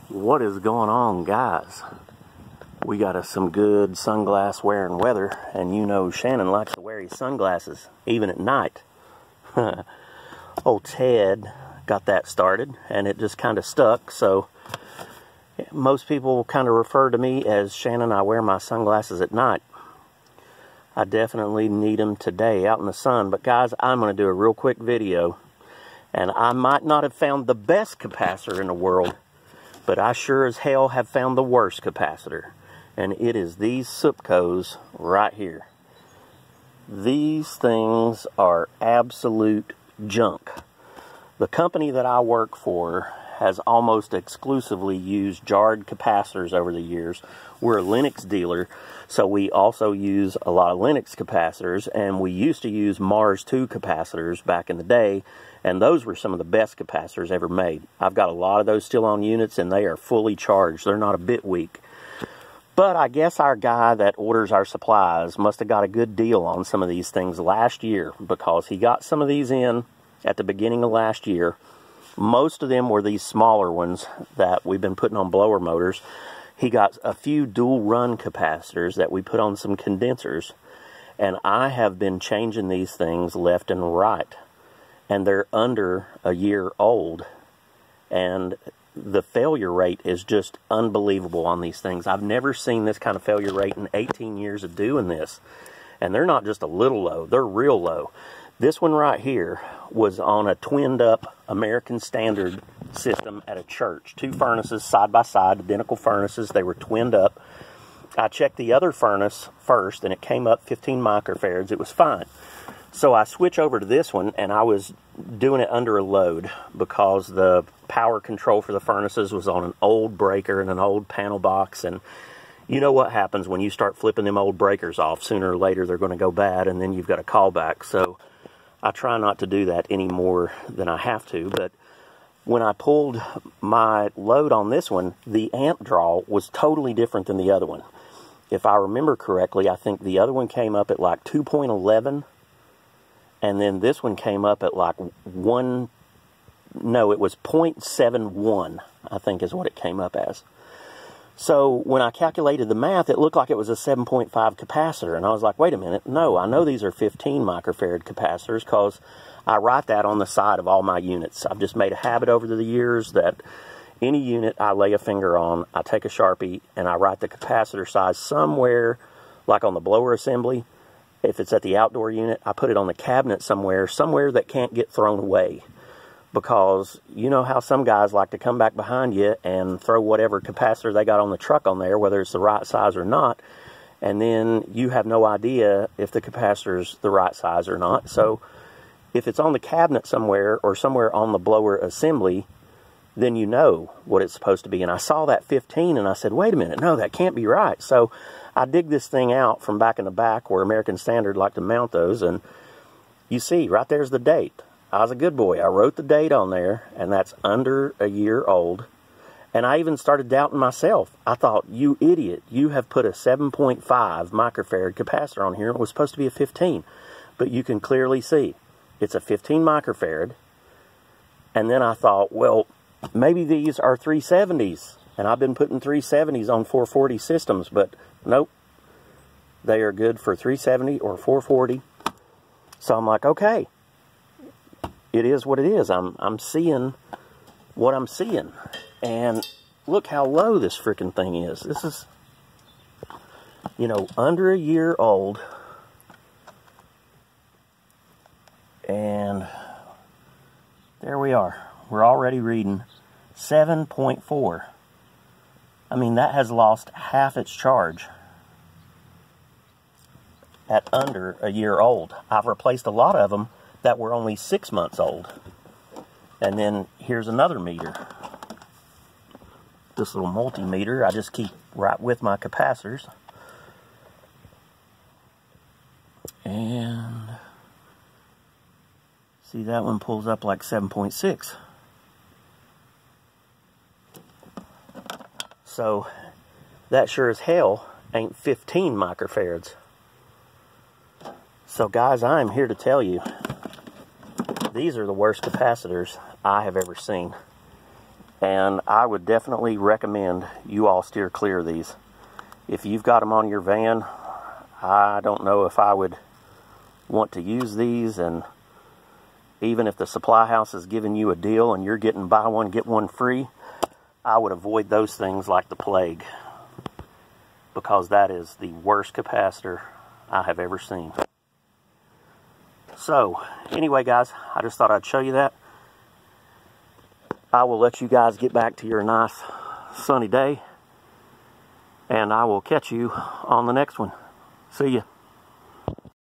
What is going on, guys? We got us some good sunglass wearing weather, and you know Shannon likes to wear his sunglasses even at night. Old Ted got that started and it just kind of stuck, so most people kind of refer to me as Shannon. I wear my sunglasses at night. I definitely need them today out in the sun, but guys, I'm going to do a real quick video, and I might not have found the best capacitor in the world, but I sure as hell have found the worst capacitor, and it is these SUPCOs right here. These things are absolute junk. The company that I work for has almost exclusively used jarred capacitors over the years. We're a Linux dealer, so we also use a lot of Linux capacitors, and we used to use Mars 2 capacitors back in the day, and those were some of the best capacitors ever made. I've got a lot of those still on units, and they are fully charged. They're not a bit weak. But I guess our guy that orders our supplies must have got a good deal on some of these things last year, because he got some of these in at the beginning of last year. Most of them were these smaller ones that we've been putting on blower motors. He got a few dual run capacitors that we put on some condensers, and I have been changing these things left and right, and they're under a year old, and the failure rate is just unbelievable on these things. I've never seen this kind of failure rate in 18 years of doing this, and they're not just a little low, they're real low. This one right here was on a twinned up American Standard system at a church. Two furnaces side by side, identical furnaces. They were twinned up. I checked the other furnace first, and it came up 15 microfarads. It was fine. So I switch over to this one, and I was doing it under a load because the power control for the furnaces was on an old breaker and an old panel box. And you know what happens when you start flipping them old breakers off. Sooner or later, they're going to go bad, and then you've got a callback. So I try not to do that any more than I have to, but when I pulled my load on this one, the amp draw was totally different than the other one. If I remember correctly, I think the other one came up at like 2.11, and then this one came up at like it was 0.71, I think is what it came up as. So when I calculated the math, it looked like it was a 7.5 capacitor. And I was like, wait a minute, no, I know these are 15 microfarad capacitors because I write that on the side of all my units. I've just made a habit over the years that any unit I lay a finger on, I take a Sharpie and I write the capacitor size somewhere, like on the blower assembly. If it's at the outdoor unit, I put it on the cabinet somewhere that can't get thrown away. Because you know how some guys like to come back behind you and throw whatever capacitor they got on the truck on there, whether it's the right size or not, and then you have no idea if the capacitor's the right size or not. So if it's on the cabinet somewhere or somewhere on the blower assembly, then you know what it's supposed to be. And I saw that 15 and I said, wait a minute, no, that can't be right. So I dig this thing out from back in the back where American Standard like to mount those, and you see right there's the date. I was a good boy. I wrote the date on there, and that's under a year old. And I even started doubting myself. I thought, you idiot, you have put a 7.5 microfarad capacitor on here. It was supposed to be a 15. But you can clearly see it's a 15 microfarad. And then I thought, well, maybe these are 370s. And I've been putting 370s on 440 systems, but nope. They are good for 370 or 440. So I'm like, okay. It is what it is. I'm seeing what I'm seeing. And look how low this freaking thing is. This is, you know, under a year old. And there we are. We're already reading 7.4. I mean, that has lost half its charge at under a year old. I've replaced a lot of them that were only 6 months old. And then here's another meter. This little multimeter I just keep right with my capacitors. And see, that one pulls up like 7.6. So that sure as hell ain't 15 microfarads. So guys, I'm here to tell you, these are the worst capacitors I have ever seen. And I would definitely recommend you all steer clear of these. If you've got them on your van, I don't know if I would want to use these. And even if the supply house is giving you a deal and you're getting buy one, get one free, I would avoid those things like the plague, because that is the worst capacitor I have ever seen. So, anyway guys, I just thought I'd show you that. I will let you guys get back to your nice sunny day, and I will catch you on the next one. See ya.